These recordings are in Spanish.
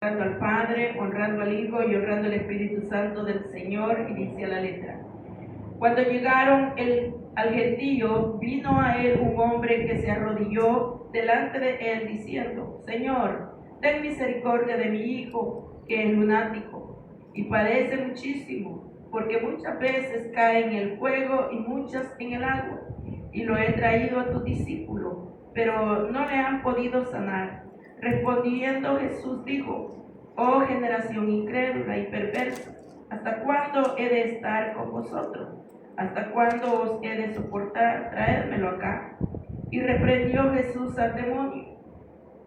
honrando al Padre, honrando al Hijo y honrando al Espíritu Santo del Señor, y dice la letra. Cuando llegaron al gentío, vino a él un hombre que se arrodilló delante de él diciendo: Señor, ten misericordia de mi hijo, que es lunático y padece muchísimo, porque muchas veces cae en el fuego y muchas en el agua. Y lo he traído a tus discípulos, pero no le han podido sanar. Respondiendo Jesús dijo: Oh generación incrédula y perversa, ¿hasta cuándo he de estar con vosotros? ¿Hasta cuándo os he de soportar? Traédmelo acá. Y reprendió Jesús al demonio,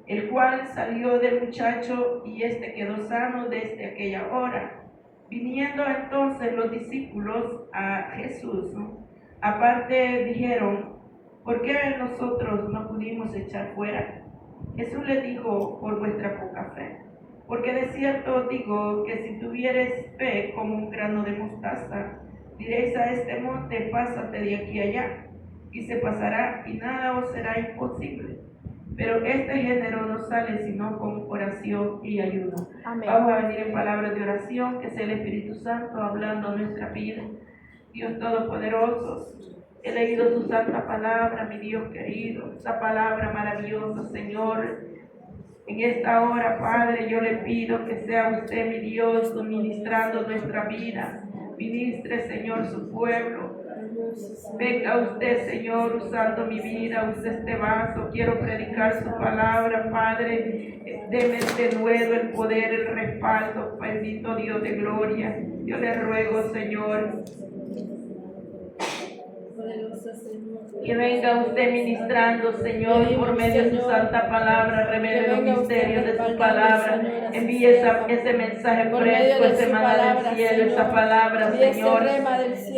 el cual salió del muchacho, y éste quedó sano desde aquella hora. Viniendo entonces los discípulos a Jesús, aparte dijeron: ¿por qué nosotros no pudimos echar fuera? Jesús les dijo: por vuestra poca fe. Porque de cierto os digo que si tuviereis fe como un grano de mostaza, diréis a este monte: pásate de aquí allá, y se pasará, y nada os será imposible. Pero este género no sale sino con oración y ayuno. Amén. Vamos a venir en palabras de oración, que sea el Espíritu Santo hablando a nuestra vida. Dios Todopoderoso, he leído su santa palabra, mi Dios querido, esa palabra maravillosa, Señor. En esta hora, Padre, yo le pido que sea usted, mi Dios, ministrando nuestra vida. Ministre, Señor, su pueblo. Venga usted, Señor, usando mi vida, use este vaso. Quiero predicar su palabra, Padre. Deme de nuevo el poder, el respaldo, bendito Dios de gloria. Yo le ruego, Señor, que venga usted ministrando, Señor, por medio de su santa palabra, revele los misterios de su palabra, envíe ese mensaje fresco, ese maná del cielo, esa palabra, Señor,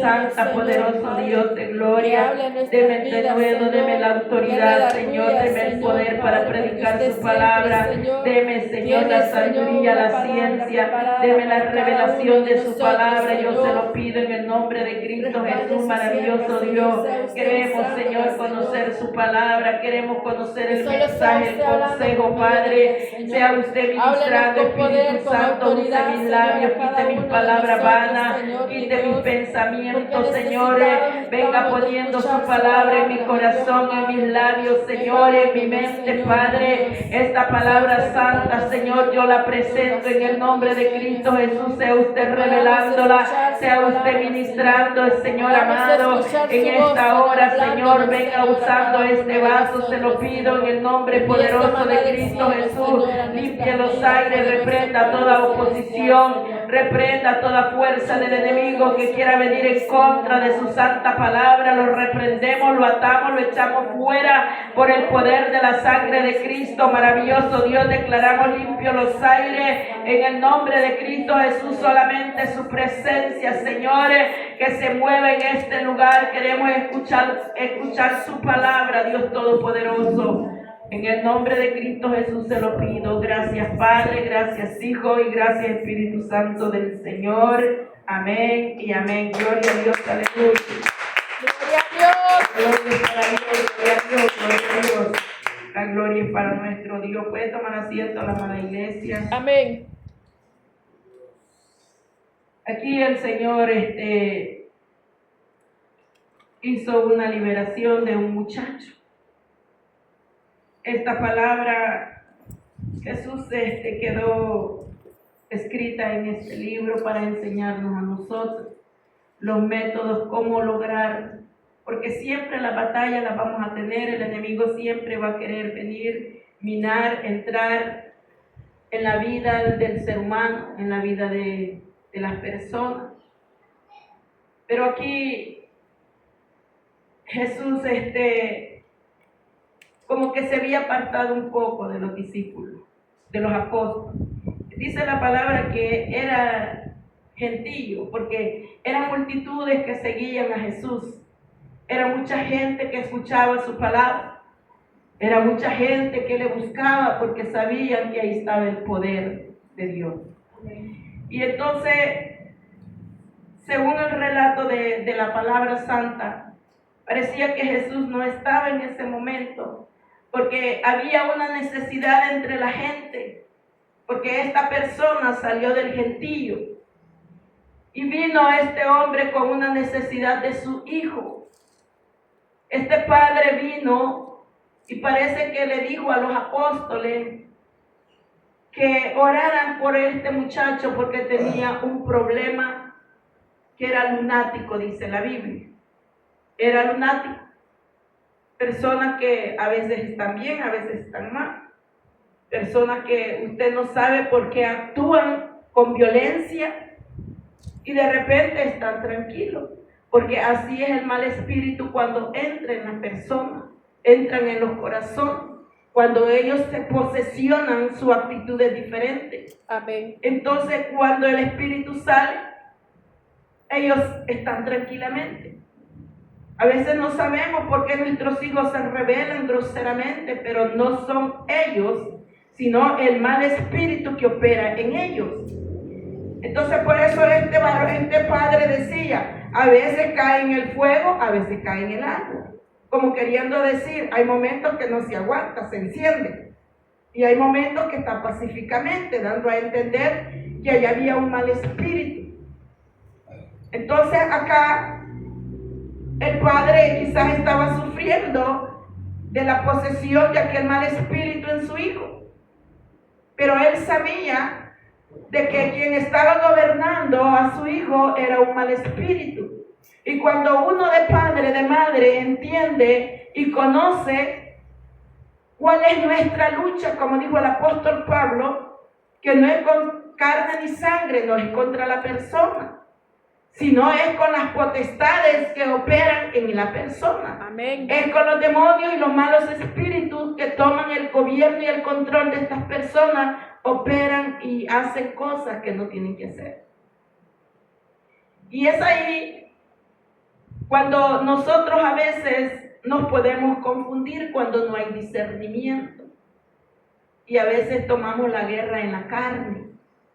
santa, poderoso Dios de gloria. Deme de nuevo, deme la autoridad, Señor, deme el poder para predicar su palabra, deme, Señor, la sabiduría, la ciencia, deme la revelación de su palabra. Yo se lo pido en el nombre de Cristo Jesús, maravilloso Dios. Queremos, Señor, conocer su palabra, queremos conocer el mensaje, el consejo, Padre. Sea usted ministrando, Espíritu Santo, use mis labios, quite mis palabras vanas, quite mis pensamientos, Señor. Venga poniendo su palabra en mi corazón, en mis labios, Señor, en mi mente, Padre. Esta palabra santa, Señor, yo la presento en el nombre de Cristo Jesús. Sea usted revelándola, sea usted ministrando, Señor amado, en esta hora, Señor. Venga usando este vaso, se lo pido en el nombre poderoso de Cristo Jesús. Limpie los aires, reprenda toda oposición, reprenda toda fuerza del enemigo que quiera venir en contra de su santa palabra. Lo reprendemos, lo atamos, lo echamos fuera por el poder de la sangre de Cristo. Maravilloso Dios, declaramos limpios los aires en el nombre de Cristo Jesús. Solamente su presencia, señores, que se mueva en este lugar. Queremos escuchar su palabra, Dios Todopoderoso. En el nombre de Cristo Jesús se lo pido. Gracias, Padre, gracias, Hijo, y gracias, Espíritu Santo del Señor. Amén y amén. Gloria a Dios, aleluya. Gloria a Dios. Gloria para Dios, gloria a Dios, gloria a Dios. La gloria es para nuestro Dios. Puede tomar asiento la amada iglesia. Amén. Aquí el Señor hizo una liberación de un muchacho. Esta palabra, Jesús quedó escrita en este libro para enseñarnos a nosotros los métodos, cómo lograr, porque siempre la batalla la vamos a tener. El enemigo siempre va a querer venir, minar, entrar en la vida del ser humano, en la vida de las personas. Pero aquí Jesús como que se había apartado un poco de los discípulos, de los apóstoles. Dice la palabra que era gentío, porque eran multitudes que seguían a Jesús. Era mucha gente que escuchaba su palabra. Era mucha gente que le buscaba porque sabían que ahí estaba el poder de Dios. Y entonces, según el relato de la palabra santa, parecía que Jesús no estaba en ese momento, porque había una necesidad entre la gente, porque esta persona salió del gentío y vino este hombre con una necesidad de su hijo. Este padre vino y parece que le dijo a los apóstoles que oraran por este muchacho porque tenía un problema que era lunático, dice la Biblia. Era lunático. Personas que a veces están bien, a veces están mal. Personas que usted no sabe por qué actúan con violencia y de repente están tranquilos. Porque así es el mal espíritu cuando entra en las personas, entran en los corazones. Cuando ellos se posesionan, su actitud es diferente. Amén. Entonces, cuando el espíritu sale, ellos están tranquilamente. A veces no sabemos por qué nuestros hijos se rebelan groseramente, pero no son ellos, sino el mal espíritu que opera en ellos. Entonces, por eso este padre decía, a veces cae en el fuego, a veces cae en el agua. Como queriendo decir, hay momentos que no se aguanta, se enciende. Y hay momentos que está pacíficamente, dando a entender que allá había un mal espíritu. Entonces acá, el padre quizás estaba sufriendo de la posesión de aquel mal espíritu en su hijo. Pero él sabía de que quien estaba gobernando a su hijo era un mal espíritu. Y cuando uno de padre, de madre, entiende y conoce cuál es nuestra lucha, como dijo el apóstol Pablo, que no es con carne ni sangre, no es contra la persona, sino es con las potestades que operan en la persona. Amén. Es con los demonios y los malos espíritus que toman el gobierno y el control de estas personas, operan y hacen cosas que no tienen que hacer. Y es ahí cuando nosotros a veces nos podemos confundir, cuando no hay discernimiento. Y a veces tomamos la guerra en la carne.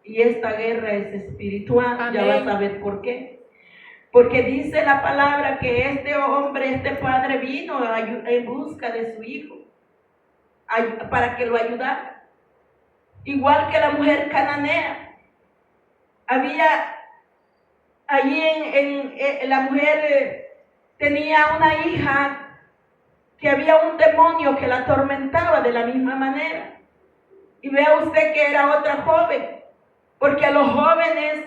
Y esta guerra es espiritual. Amén. Ya vas a ver por qué. Porque dice la palabra que este hombre, este padre vino en busca de su hijo para que lo ayudara. Igual que la mujer cananea. Había allí la mujer tenía una hija que había un demonio que la atormentaba de la misma manera. Y vea usted que era otra joven, porque a los jóvenes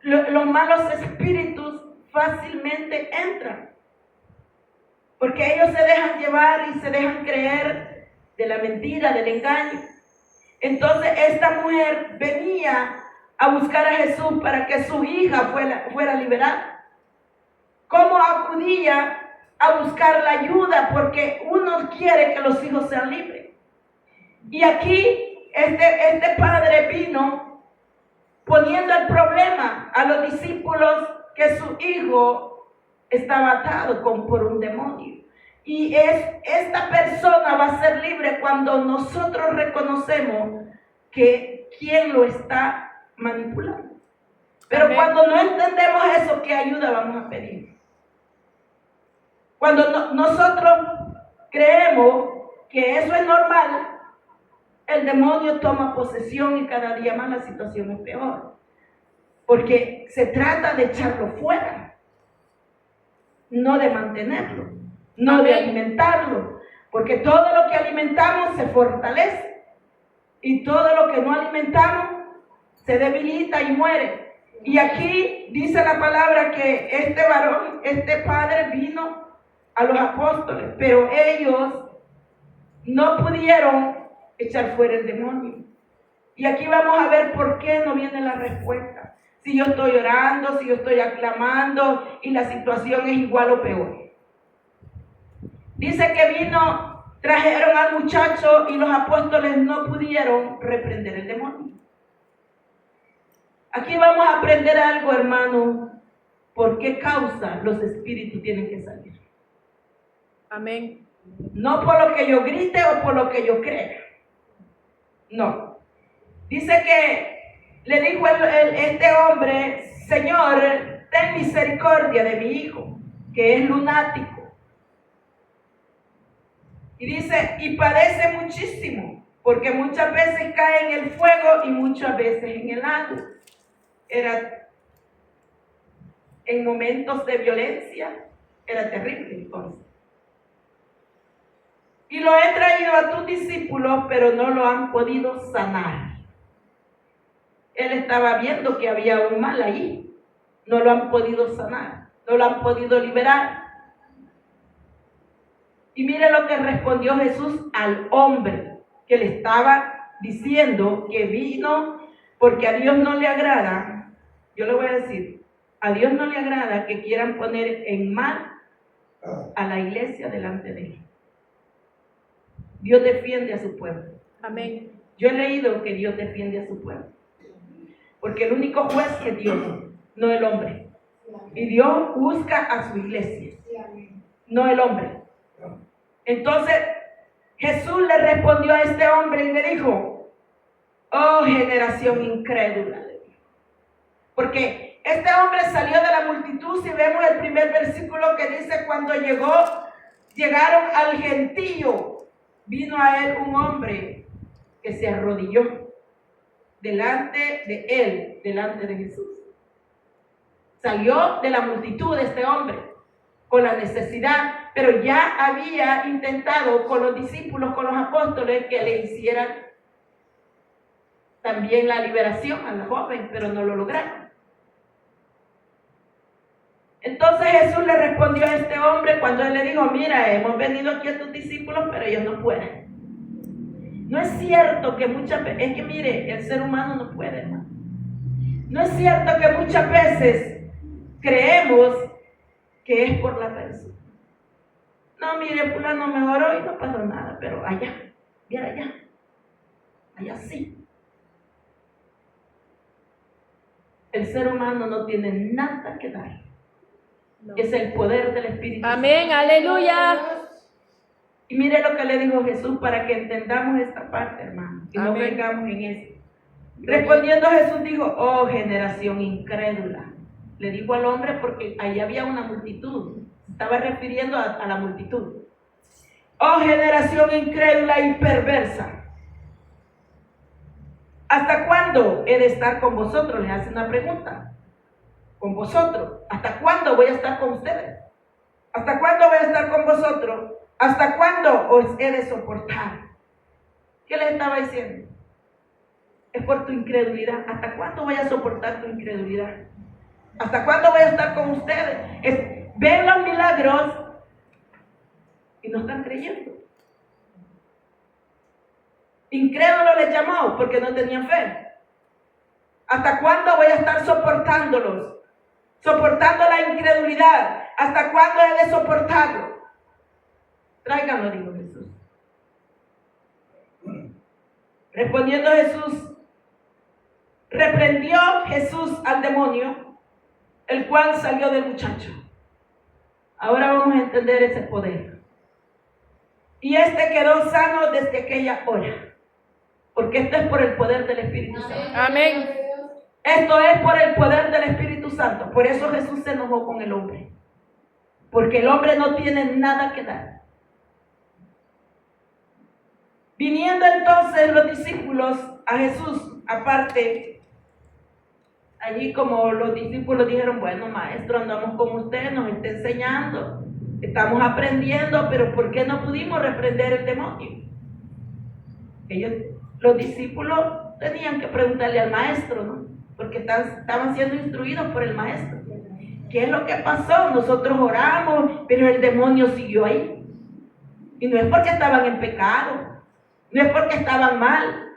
los malos espíritus fácilmente entran, porque ellos se dejan llevar y se dejan creer de la mentira, del engaño. Entonces esta mujer venía a buscar a Jesús para que su hija fuera liberada. ¿Cómo acudía a buscar la ayuda? Porque uno quiere que los hijos sean libres. Y aquí este padre vino poniendo el problema a los discípulos que su hijo estaba atado por un demonio. Y esta persona va a ser libre cuando nosotros reconocemos que quién lo está manipulando. Pero Amén. cuando no entendemos eso, ¿qué ayuda vamos a pedir? Cuando nosotros creemos que eso es normal, el demonio toma posesión y cada día más la situación es peor. Porque se trata de echarlo fuera, no de mantenerlo, no de alimentarlo. Porque todo lo que alimentamos se fortalece y todo lo que no alimentamos se debilita y muere. Y aquí dice la palabra que este varón, este padre vino a los apóstoles, pero ellos no pudieron echar fuera el demonio. Y aquí vamos a ver por qué no viene la respuesta. Si yo estoy orando, si yo estoy aclamando y la situación es igual o peor. Dice que trajeron al muchacho y los apóstoles no pudieron reprender el demonio. Aquí vamos a aprender algo, hermano. ¿Por qué causa los espíritus tienen que salir? Amén. No por lo que yo grite o por lo que yo crea. No. Dice que le dijo este hombre: Señor, ten misericordia de mi hijo, que es lunático. Y dice, y padece muchísimo. porque muchas veces cae en el fuego y muchas veces en el agua. Era en momentos de violencia, era terrible entonces. Y lo he traído a tus discípulos, pero no lo han podido sanar. Él estaba viendo que había un mal ahí. No lo han podido sanar, no lo han podido liberar. Y mire lo que respondió Jesús al hombre que le estaba diciendo que vino porque a Dios no le agrada. Yo le voy a decir, a Dios no le agrada que quieran poner en mal a la iglesia delante de él. Dios defiende a su pueblo. Amén. Yo he leído que Dios defiende a su pueblo. Porque el único juez es Dios, no el hombre. Y Dios busca a su iglesia, no el hombre. Entonces, Jesús le respondió a este hombre y le dijo, oh generación incrédula. Porque este hombre salió de la multitud, si vemos el primer versículo que dice, cuando llegaron al gentío, vino a él un hombre que se arrodilló delante de él, delante de Jesús. Salió de la multitud de este hombre con la necesidad, pero ya había intentado con los discípulos, con los apóstoles, que le hicieran también la liberación a la joven, pero no lo lograron. Entonces Jesús le respondió a este hombre cuando él le dijo, mira, hemos venido aquí a tus discípulos, pero ellos no pueden. No es cierto que muchas veces, es que mire, el ser humano no puede, hermano. No es cierto que muchas veces creemos que es por la persona. No, mire, fulano mejoró y no pasó nada, pero allá, mira allá sí. El ser humano no tiene nada que dar. No. Es el poder del Espíritu Santo. Amén, aleluya. Y mire lo que le dijo Jesús para que entendamos esta parte, hermano, y no vengamos en eso. Respondiendo Jesús dijo, oh generación incrédula. Le dijo al hombre porque ahí había una multitud. Estaba refiriendo a la multitud. Oh generación incrédula y perversa. ¿Hasta cuándo he de estar con vosotros? Les hace una pregunta. Con vosotros. ¿Hasta cuándo voy a estar con ustedes? ¿Hasta cuándo voy a estar con vosotros? ¿Hasta cuándo os he de soportar? ¿Qué les estaba diciendo? Es por tu incredulidad. ¿Hasta cuándo voy a soportar tu incredulidad? ¿Hasta cuándo voy a estar con ustedes? Ven los milagros y no están creyendo. Incrédulo les llamó porque no tenían fe. ¿Hasta cuándo voy a estar soportándolos? Soportando la incredulidad. ¿Hasta cuándo he de soportarlo? Tráiganlo, dijo Jesús. Respondiendo Jesús, reprendió Jesús al demonio, el cual salió del muchacho. Ahora vamos a entender ese poder. Y este quedó sano desde aquella hora. Porque esto es por el poder del Espíritu Santo. Amén. Esto es por el poder del Espíritu Santo. Por eso Jesús se enojó con el hombre. Porque el hombre no tiene nada que dar. Viniendo entonces los discípulos a Jesús, aparte, allí como los discípulos dijeron, bueno, maestro, andamos con usted, nos está enseñando, estamos aprendiendo, pero ¿por qué no pudimos reprender el demonio? Los discípulos tenían que preguntarle al maestro, ¿no? Porque estaban siendo instruidos por el maestro. ¿Qué es lo que pasó? Nosotros oramos, pero el demonio siguió ahí. Y no es porque estaban en pecado, no es porque estaban mal,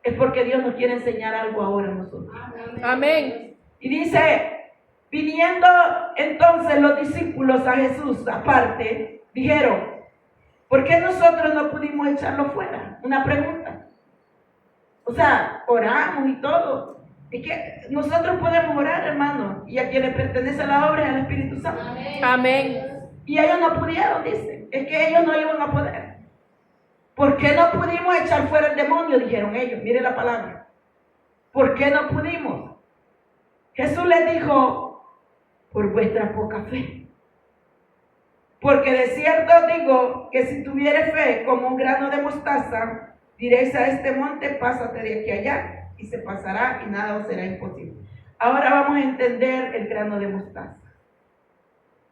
es porque Dios nos quiere enseñar algo ahora a nosotros. Amén. Y dice, viniendo entonces los discípulos a Jesús aparte, dijeron, ¿por qué nosotros no pudimos echarlo fuera? Una pregunta. O sea, oramos y todo. Es que nosotros podemos orar, hermano, y a quien le pertenece la obra es al Espíritu Santo. Amén. Y ellos no pudieron, dice. Es que ellos no iban a poder. ¿Por qué no pudimos echar fuera el demonio? Dijeron ellos. Mire la palabra. ¿Por qué no pudimos? Jesús les dijo, por vuestra poca fe. Porque de cierto os digo que si tuviere fe como un grano de mostaza, Diréis a este monte, pásate de aquí a allá, y se pasará y nada os será imposible. Ahora vamos a entender el grano de mostaza,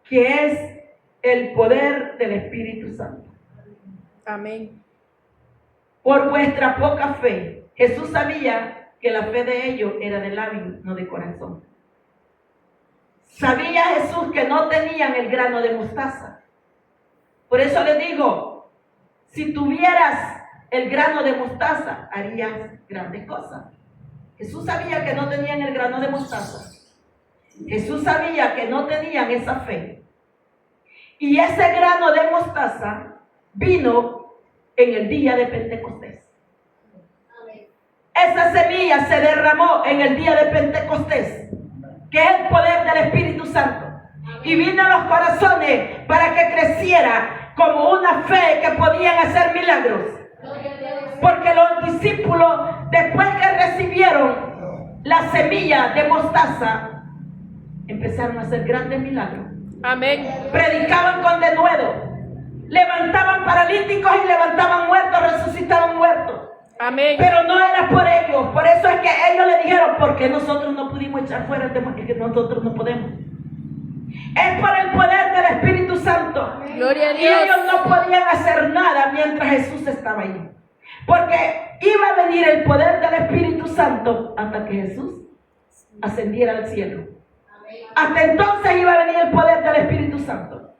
que es el poder del Espíritu Santo. Amén. Por vuestra poca fe, Jesús sabía que la fe de ellos era de labio, no de corazón. Sabía Jesús que no tenían el grano de mostaza. Por eso les digo, si tuvieras el grano de mostaza, harías grandes cosas. Jesús sabía que no tenían el grano de mostaza. Jesús sabía que no tenían esa fe. Y ese grano de mostaza vino en el día de Pentecostés. Esa semilla se derramó en el día de Pentecostés, que es el poder del Espíritu Santo. Y vino a los corazones para que creciera como una fe que podían hacer milagros. Porque los discípulos, después que recibieron la semilla de mostaza, empezaron a hacer grandes milagros. Amén. Predicaban con denuedo, levantaban paralíticos y levantaban muertos, resucitaban muertos. Amén. Pero no era por ellos. Por eso es que ellos le dijeron, ¿por qué nosotros no pudimos echar fuera el demonio? Es que nosotros no podemos. Es por el poder del Espíritu Santo. Gloria a Y Dios. ellos no podían hacer nada mientras Jesús estaba ahí. Porque iba a venir el poder del Espíritu Santo hasta que Jesús ascendiera al cielo. Hasta entonces iba a venir el poder del Espíritu Santo.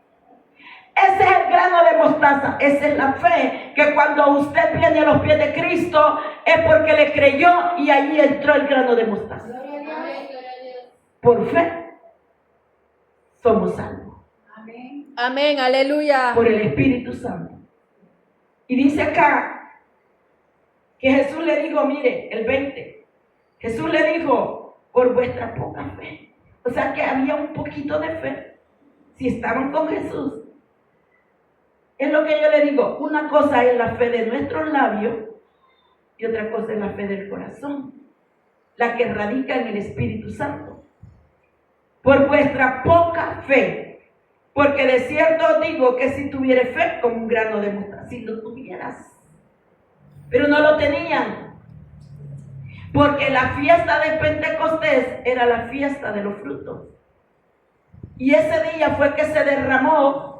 Ese es el grano de mostaza. Esa es la fe, que cuando usted viene a los pies de Cristo es porque le creyó y ahí entró el grano de mostaza. Por fe somos salvos. Amén. Aleluya. Por el Espíritu Santo. Y dice acá que Jesús le dijo, mire, el 20, Jesús le dijo, por vuestra poca fe. O sea que había un poquito de fe. Si estaban con Jesús. Es lo que yo le digo, una cosa es la fe de nuestros labios y otra cosa es la fe del corazón, la que radica en el Espíritu Santo. Por vuestra poca fe, porque de cierto os digo que si tuvieras fe como un grano de mostaza, si lo tuvieras, pero no lo tenían, porque la fiesta de Pentecostés era la fiesta de los frutos, y ese día fue que se derramó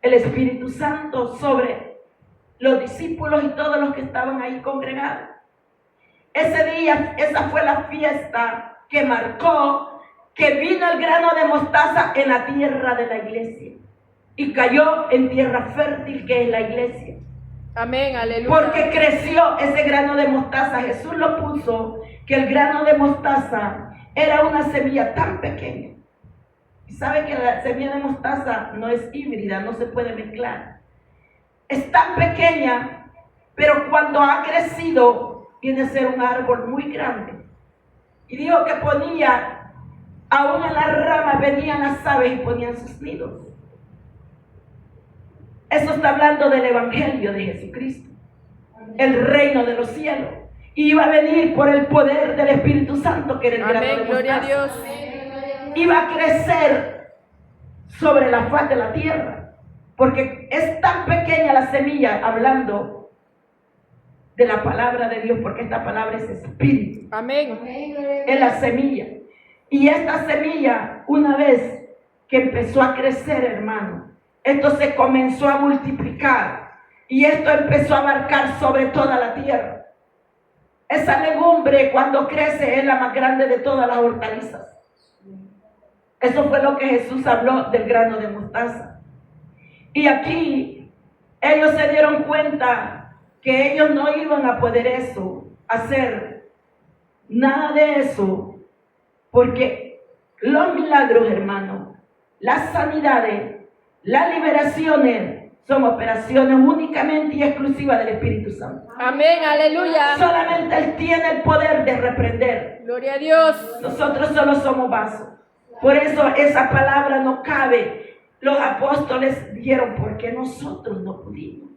el Espíritu Santo sobre los discípulos y todos los que estaban ahí congregados. Ese día, esa fue la fiesta que marcó que vino el grano de mostaza en la tierra de la iglesia y cayó en tierra fértil que es la iglesia. Amén. Aleluya. Porque creció ese grano de mostaza. Jesús lo puso, que el grano de mostaza era una semilla tan pequeña. Y sabe que la semilla de mostaza no es híbrida, no se puede mezclar. Es tan pequeña, pero cuando ha crecido, viene a ser un árbol muy grande. Y dijo que ponía, aún en las ramas venían las aves y ponían sus nidos. Eso está hablando del Evangelio de Jesucristo, el reino de los cielos. Y iba a venir por el poder del Espíritu Santo, que era el grano de Amén. mostaza. Gloria a Dios. Iba a crecer sobre la faz de la tierra, porque es tan pequeña la semilla, hablando de la palabra de Dios, porque esta palabra es espíritu. Amén. Es la semilla. Y esta semilla, una vez que empezó a crecer, hermano, esto se comenzó a multiplicar y esto empezó a abarcar sobre toda la tierra. Esa legumbre, cuando crece, es la más grande de todas las hortalizas. Eso fue lo que Jesús habló del grano de mostaza. Y aquí ellos se dieron cuenta que ellos no iban a poder hacer nada de eso, porque los milagros, hermanos, las sanidades, las liberaciones son operaciones únicamente y exclusivas del Espíritu Santo. Amén. Aleluya. Solamente Él tiene el poder de reprender. Gloria a Dios. Nosotros solo somos vasos. Por eso esa palabra no cabe. Los apóstoles dijeron, ¿por qué nosotros no pudimos?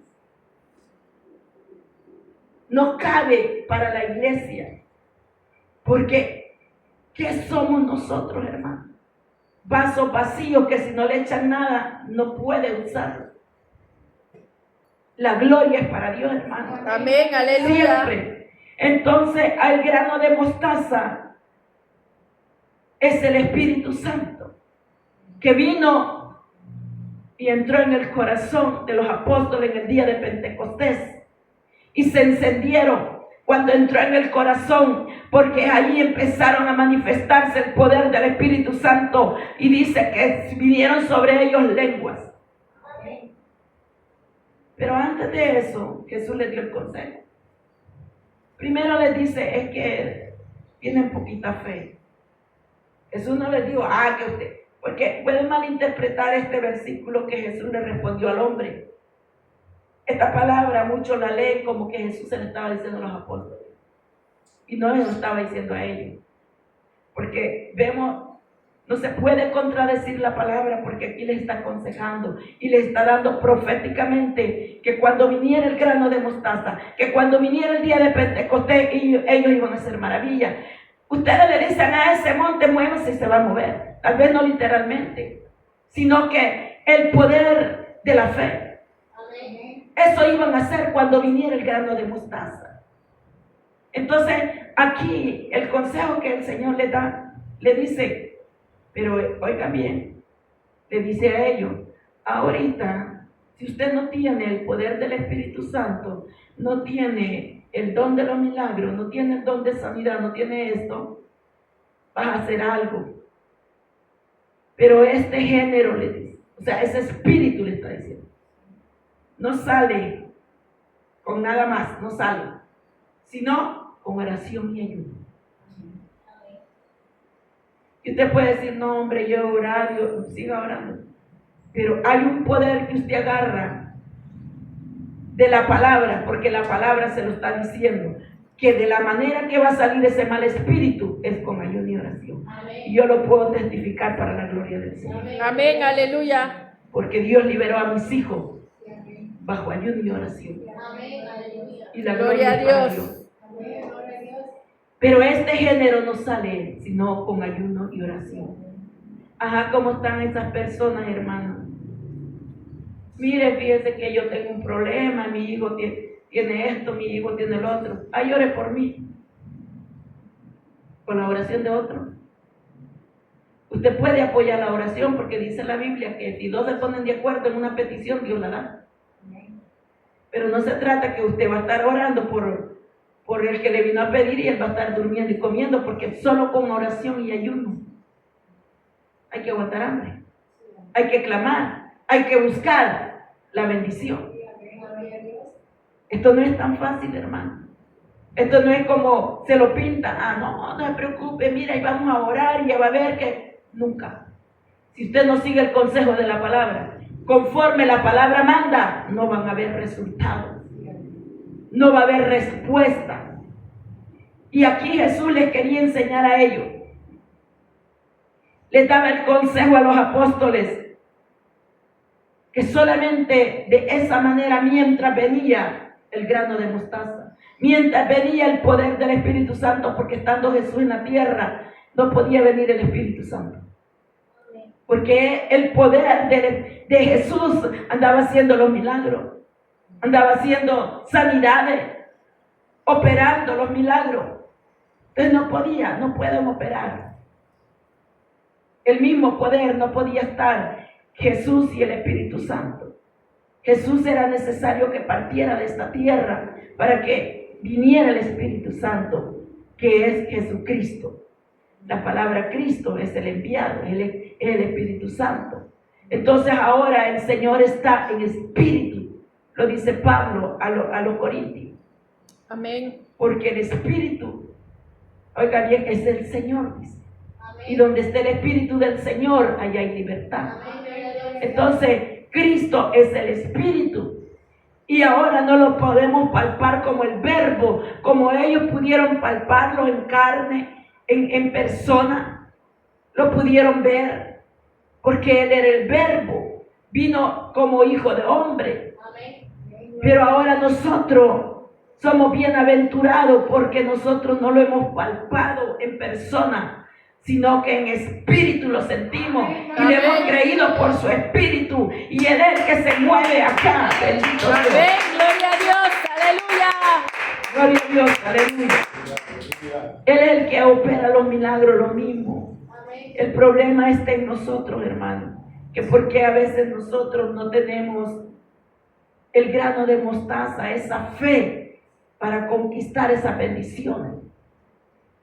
No cabe para la iglesia. Porque, ¿qué somos nosotros, hermano? Vasos vacíos que si no le echan nada, no puede usarlo. La gloria es para Dios, hermano. Amén, aleluya. Siempre. Entonces, al grano de mostaza es el Espíritu Santo que vino y entró en el corazón de los apóstoles en el día de Pentecostés y se encendieron cuando entró en el corazón, porque allí empezaron a manifestarse el poder del Espíritu Santo y dice que vinieron sobre ellos lenguas. Pero antes de eso, Jesús les dio el consejo. Primero les dice, es que tienen poquita fe. Jesús no les dijo, que usted, porque pueden malinterpretar este versículo que Jesús le respondió al hombre. Esta palabra muchos la leen como que Jesús se le estaba diciendo a los apóstoles. Y no se lo estaba diciendo a ellos. Porque vemos, no se puede contradecir la palabra porque aquí les está aconsejando y les está dando proféticamente que cuando viniera el grano de mostaza, que cuando viniera el día de Pentecostés, ellos iban a hacer maravillas. Ustedes le dicen a ese monte, muévase y se va a mover. Tal vez no literalmente, sino que el poder de la fe. Eso iban a hacer cuando viniera el grano de mostaza. Entonces, aquí el consejo que el Señor le da, le dice, pero oigan bien, le dice a ellos, ahorita, si usted no tiene el poder del Espíritu Santo, no tiene el don de los milagros, no tiene el don de sanidad, no tiene esto, vas a hacer algo. Pero este género le dice, o sea, ese espíritu le está diciendo, no sale con nada más, no sale, sino con oración y ayuno. Y usted puede decir, no hombre, yo he orado, siga orando. Pero hay un poder que usted agarra de la palabra, porque la palabra se lo está diciendo, que de la manera que va a salir ese mal espíritu es con ayuno y oración. Amén. Y yo lo puedo testificar para la gloria del Señor. Amén, aleluya. Porque Dios liberó a mis hijos bajo ayuno y oración. Amén, aleluya. Y la gloria a Dios. Amén, gloria a Dios. Pero este género no sale sino con ayuno y oración. Ajá, ¿cómo están esas personas, hermanos? Mire, fíjese que yo tengo un problema, mi hijo tiene esto, mi hijo tiene el otro. Ay, ore por mí. Con la oración de otro. Usted puede apoyar la oración porque dice la Biblia que si dos se ponen de acuerdo en una petición, Dios la da. Pero no se trata que usted va a estar orando por el que le vino a pedir y él va a estar durmiendo y comiendo, porque solo con oración y ayuno hay que aguantar hambre, hay que clamar, hay que buscar la bendición. Esto no es tan fácil, hermano. Esto no es como se lo pinta. No se preocupe, mira, y vamos a orar y ya va a ver que nunca. Si usted no sigue el consejo de la palabra, conforme la palabra manda, no van a haber resultados. No va a haber respuesta. Y aquí Jesús les quería enseñar a ellos. Les daba el consejo a los apóstoles que solamente de esa manera, mientras venía el grano de mostaza, mientras venía el poder del Espíritu Santo, porque estando Jesús en la tierra, no podía venir el Espíritu Santo. Porque el poder de Jesús andaba haciendo los milagros, andaba haciendo sanidades, operando los milagros. Entonces no pueden operar. El mismo poder no podía estar Jesús y el Espíritu Santo. Jesús era necesario que partiera de esta tierra para que viniera el Espíritu Santo, que es Jesucristo. La palabra Cristo es el enviado, es el Espíritu Santo. Entonces ahora el Señor está en espíritu, lo dice Pablo a los Corintios. Amén. Porque el Espíritu, oiga bien, es el Señor, dice. Amén. Y donde esté el Espíritu del Señor, allá hay libertad. Entonces, Cristo es el Espíritu. Y ahora no lo podemos palpar como el verbo, como ellos pudieron palparlo en carne, en persona. Lo pudieron ver, porque Él era el verbo. Vino como hijo de hombre. Amén. Pero ahora nosotros somos bienaventurados porque nosotros no lo hemos palpado en persona, sino que en espíritu lo sentimos y le hemos creído por su espíritu, y Él es el que se mueve acá. Bendito Dios. Amén. Gloria a Dios. Aleluya. Gloria a Dios, aleluya. Él es el que opera los milagros, lo mismo. Amén. El problema está en nosotros, hermano, que porque a veces nosotros no tenemos el grano de mostaza, esa fe para conquistar esas bendiciones,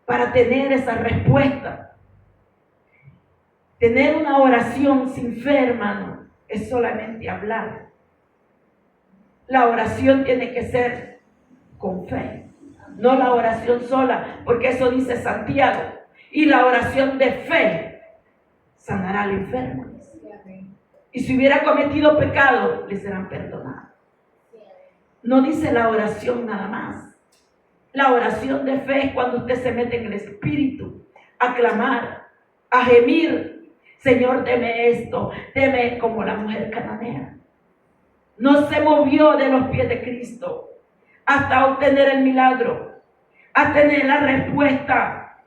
para tener esa respuesta. Tener una oración sin fe, hermano, es solamente hablar. La oración tiene que ser con fe, no la oración sola, porque eso dice Santiago. Y la oración de fe sanará al enfermo. Y si hubiera cometido pecado, le serán perdonados. No dice la oración nada más. La oración de fe es cuando usted se mete en el espíritu a clamar, a gemir. Señor, deme esto, deme, como la mujer cananea. No se movió de los pies de Cristo hasta obtener el milagro, a tener la respuesta,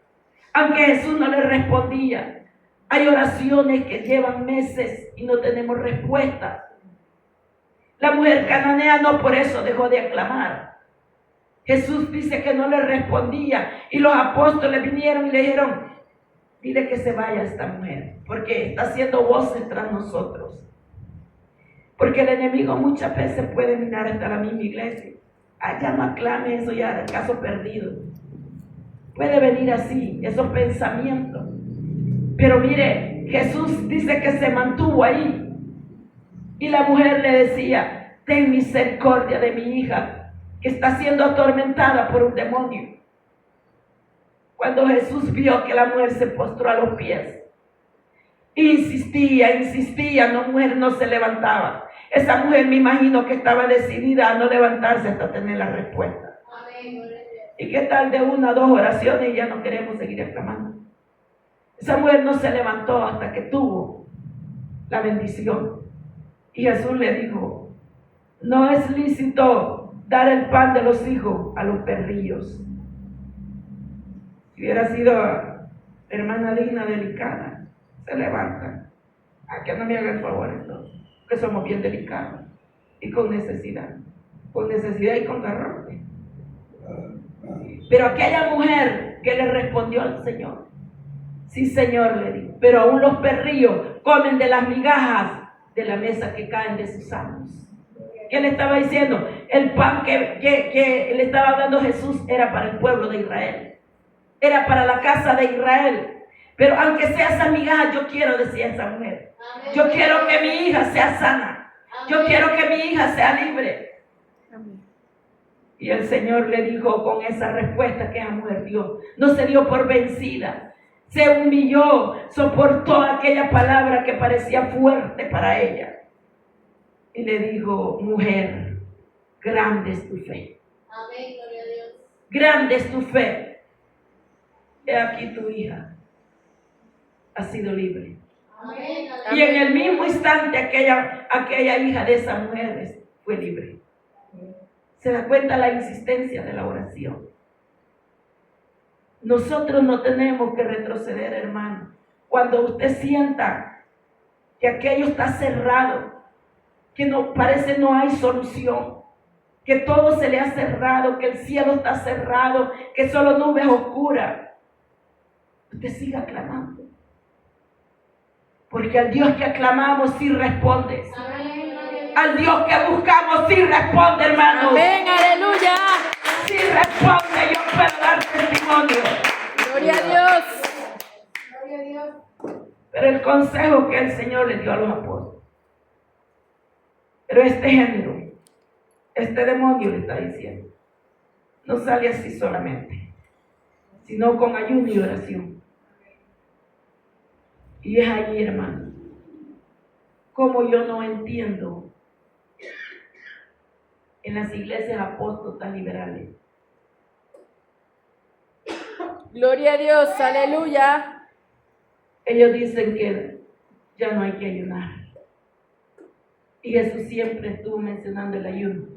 aunque Jesús no le respondía. Hay oraciones que llevan meses y no tenemos respuesta. La mujer cananea no por eso dejó de aclamar. Jesús dice que no le respondía, y los apóstoles vinieron y le dijeron: dile que se vaya esta mujer, porque está haciendo voces tras nosotros. Porque el enemigo muchas veces puede mirar hasta la misma iglesia. Allá no aclame, eso ya es caso perdido. Puede venir así, esos pensamientos. Pero mire, Jesús dice que se mantuvo ahí. Y la mujer le decía: ten misericordia de mi hija, que está siendo atormentada por un demonio. Cuando Jesús vio que la mujer se postró a los pies, insistía, no, mujer no se levantaba. Esa mujer, me imagino que estaba decidida a no levantarse hasta tener la respuesta. Amén. ¿Y qué tal de una o dos oraciones y ya no queremos seguir aclamando? Esa mujer no se levantó hasta que tuvo la bendición. Y Jesús le dijo: no es lícito dar el pan de los hijos a los perrillos. Si hubiera sido hermana digna, delicada, se levanta. ¿A que no me haga el favor entonces? Que somos bien delicados y con necesidad y con garrote. Pero aquella mujer que le respondió al Señor: sí, Señor, le dijo, pero aún los perrillos comen de las migajas de la mesa que caen de sus amos. ¿Qué le estaba diciendo? El pan que le estaba hablando Jesús era para el pueblo de Israel, era para la casa de Israel. Pero aunque sea esa migaja, yo quiero, decía esa mujer, yo quiero que mi hija sea sana, yo quiero que mi hija sea libre. Y el Señor le dijo con esa respuesta que esa mujer dio, no se dio por vencida, se humilló, soportó aquella palabra que parecía fuerte para ella. Y le dijo: mujer, grande es tu fe. Amén, gloria a Dios. Grande es tu fe. He aquí tu hija ha sido libre. Amén. Y en el mismo instante aquella hija de esa mujer fue libre. ¿Se da cuenta la insistencia de la oración? Nosotros no tenemos que retroceder, hermano. Cuando usted sienta que aquello está cerrado, que no parece no hay solución, que todo se le ha cerrado, que el cielo está cerrado, que solo nubes oscuras, usted siga clamando. Porque al Dios que aclamamos sí responde. Amén, gloria a Dios. Al Dios que buscamos sí responde, hermano. Amén, aleluya. Sí responde, yo puedo dar testimonio. Gloria a Dios. Gloria a Dios. Pero el consejo que el Señor le dio a los apóstoles. Pero este género, este demonio le está diciendo, no sale así solamente, sino con ayuno y oración. Y es allí, hermano, como yo no entiendo en las iglesias apóstotas liberales. Gloria a Dios, aleluya. Ellos dicen que ya no hay que ayunar. Y Jesús siempre estuvo mencionando el ayuno.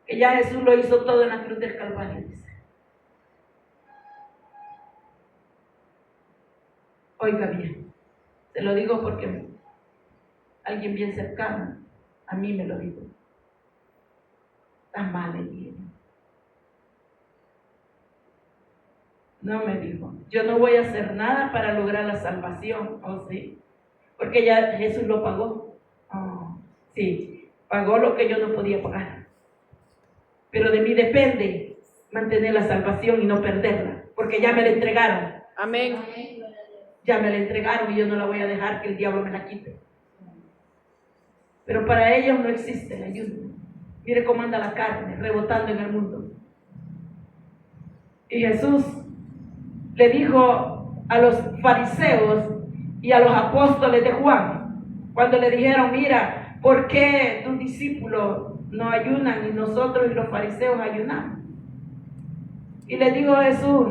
Que ya Jesús lo hizo todo en la cruz del Calvario, dice. Oiga bien, se lo digo porque alguien bien cercano a mí me lo dijo. Estás mal, le dije. No me dijo, yo no voy a hacer nada para lograr la salvación. ¿Oh, sí? Porque ya Jesús lo pagó. Oh, sí, pagó lo que yo no podía pagar. Pero de mí depende mantener la salvación y no perderla, porque ya me la entregaron. Amén. Amén. Gloria a Dios. Ya me la entregaron y yo no la voy a dejar que el diablo me la quite. Pero para ellos no existe el ayuno. Mire cómo anda la carne rebotando en el mundo. Y Jesús le dijo a los fariseos y a los apóstoles de Juan, cuando le dijeron, mira, ¿por qué tus discípulos no ayunan y nosotros y los fariseos ayunamos? Y le dijo Jesús,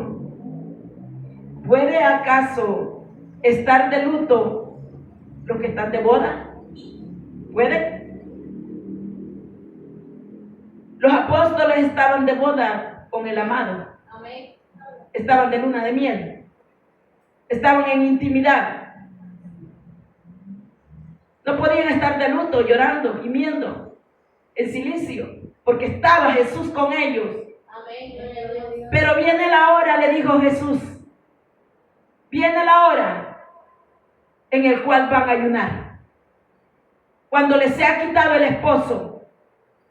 ¿puede acaso estar de luto los que están de boda? ¿Puede? Los apóstoles estaban de boda con el amado. Amén. Estaban de luna de miel, estaban en intimidad, no podían estar de luto, llorando, gimiendo, en silicio, porque estaba Jesús con ellos. Amén. Gloria a Dios. Pero viene la hora, le dijo Jesús, viene la hora en el cual van a ayunar, cuando les sea quitado el esposo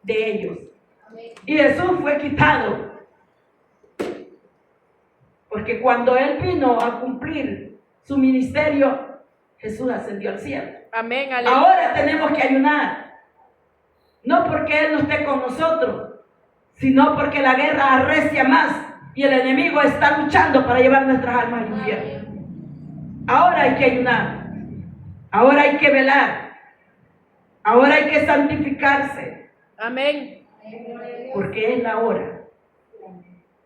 de ellos. Amén. Y Jesús fue quitado. Porque cuando Él vino a cumplir su ministerio, Jesús ascendió al cielo. Amén. Aleluya. Ahora tenemos que ayunar. No porque Él no esté con nosotros, sino porque la guerra arrecia más y el enemigo está luchando para llevar nuestras almas al infierno. Ahora hay que ayunar. Ahora hay que velar. Ahora hay que santificarse. Amén. Gloria a Dios. Porque es la hora.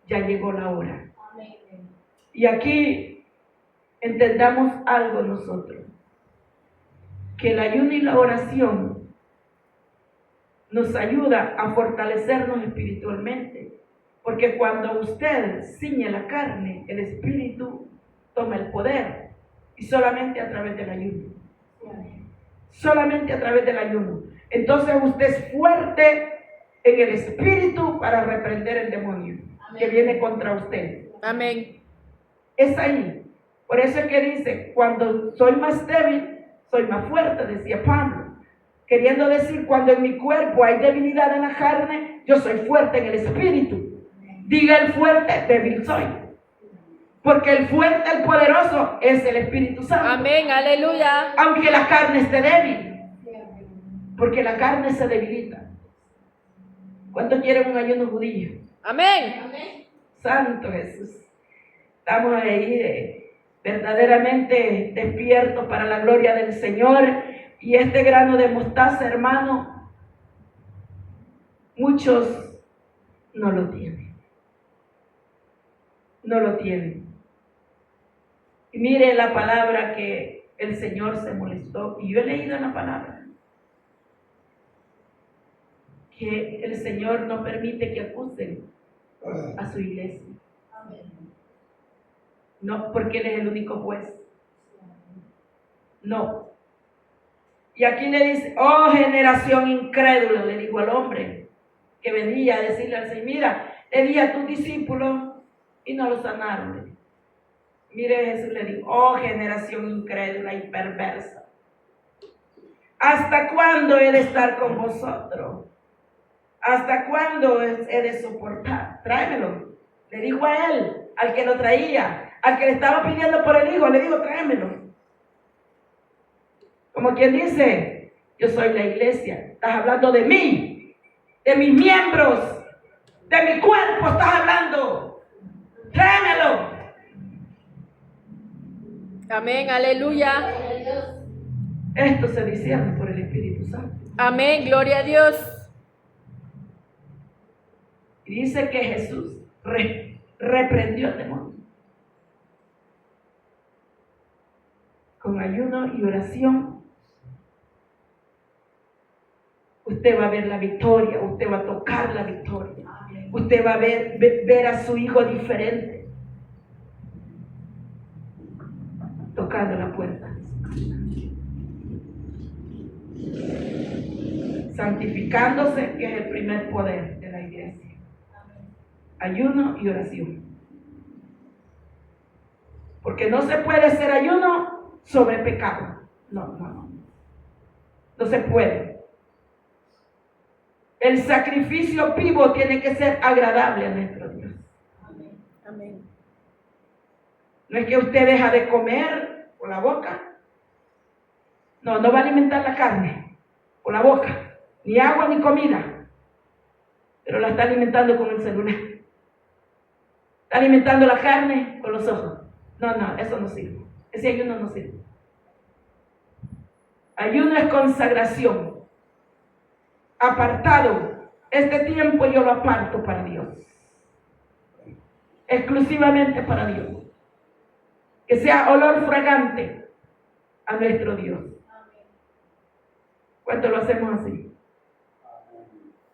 Ya llegó la hora. Amén. Y aquí entendamos algo nosotros, que el ayuno y la oración nos ayuda a fortalecernos espiritualmente, porque cuando usted ciñe la carne, el espíritu toma el poder, y solamente a través del ayuno, solamente a través del ayuno. Entonces usted es fuerte en el espíritu para reprender el demonio que viene contra usted. Amén. Es ahí. Por eso es que dice, cuando soy más débil, soy más fuerte, decía Pablo. Queriendo decir, cuando en mi cuerpo hay debilidad en la carne, yo soy fuerte en el espíritu. Diga el fuerte, débil soy. Porque el fuerte, el poderoso, es el Espíritu Santo. Amén. Aleluya. Aunque la carne esté débil. Porque la carne se debilita. ¿Cuántos quieren un ayuno judío? Amén. Amén. Santo Jesús. Estamos ahí verdaderamente despiertos para la gloria del Señor. Y este grano de mostaza, hermano, muchos no lo tienen. No lo tienen. Y mire la palabra que el Señor se molestó. Y yo he leído en la palabra que el Señor no permite que acusen a su iglesia. Amén. No, porque Él es el único juez. No. Y aquí le dice, oh generación incrédula, le dijo al hombre que venía a decirle al Señor, mira, le dije a tus discípulos y no los sanaron. Le dijo. Mire, Jesús le dijo, oh generación incrédula y perversa, ¿hasta cuándo he de estar con vosotros? ¿Hasta cuándo he de soportar? Tráemelo. Le dijo a él, al que lo traía, al que le estaba pidiendo por el hijo, le dijo, tráemelo. Como quien dice, yo soy la iglesia, estás hablando de mí, de mis miembros, de mi cuerpo estás hablando, tráemelo. Amén. Aleluya. Gloria a Dios. Esto se discierne por el Espíritu Santo. Amén. Gloria a Dios. Y dice que Jesús reprendió al demonio. Con ayuno y oración, usted va a ver la victoria, usted va a tocar la victoria, usted va a ver a su hijo diferente. tocando la puerta de su casa. Santificándose, que es el primer poder de la iglesia. Ayuno y oración. Porque no se puede hacer ayuno sobre pecado. No se puede. El sacrificio vivo tiene que ser agradable a nuestro Dios. Amén. No es que usted deja de comer por la boca. No va a alimentar la carne por la boca. Ni agua ni comida. Pero la está alimentando con el celular. Está alimentando la carne con los ojos. No, eso no sirve. Ese ayuno no sirve. Ayuno es consagración. Apartado. Este tiempo yo lo aparto para Dios. Exclusivamente para Dios. Que sea olor fragante a nuestro Dios. ¿Cuánto lo hacemos así?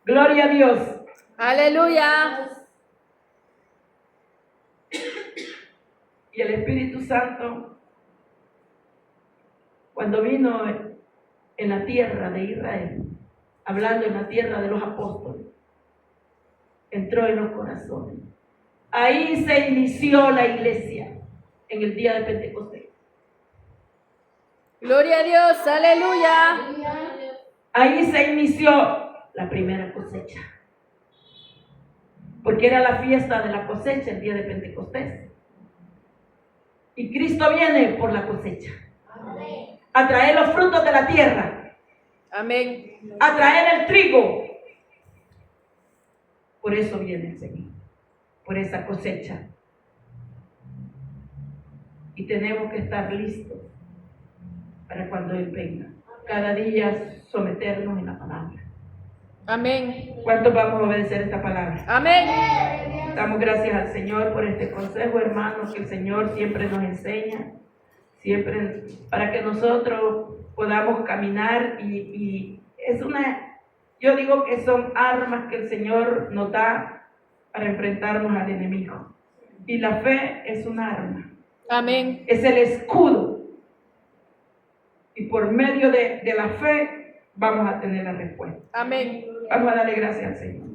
Gloria a Dios. Aleluya. Y el Espíritu Santo, cuando vino en la tierra de Israel, hablando en la tierra de los apóstoles, entró en los corazones. Ahí se inició la iglesia, en el día de Pentecostés. Gloria a Dios. Aleluya. Ahí se inició la primera cosecha. Porque era la fiesta de la cosecha, el día de Pentecostés. Y Cristo viene por la cosecha. A traer los frutos de la tierra. Amén. A traer el trigo. Por eso viene el Señor. Por esa cosecha. Y tenemos que estar listos para cuando Él venga. Cada día someternos en la palabra. Amén. ¿Cuántos vamos a obedecer esta palabra? Amén. Damos gracias al Señor por este consejo, hermanos, que el Señor siempre nos enseña, siempre para que nosotros podamos caminar y es yo digo que son armas que el Señor nos da para enfrentarnos al enemigo. Y la fe es una arma. Amén. Es el escudo. Y por medio de la fe vamos a tener la respuesta. Amén. Vamos a darle gracias al Señor.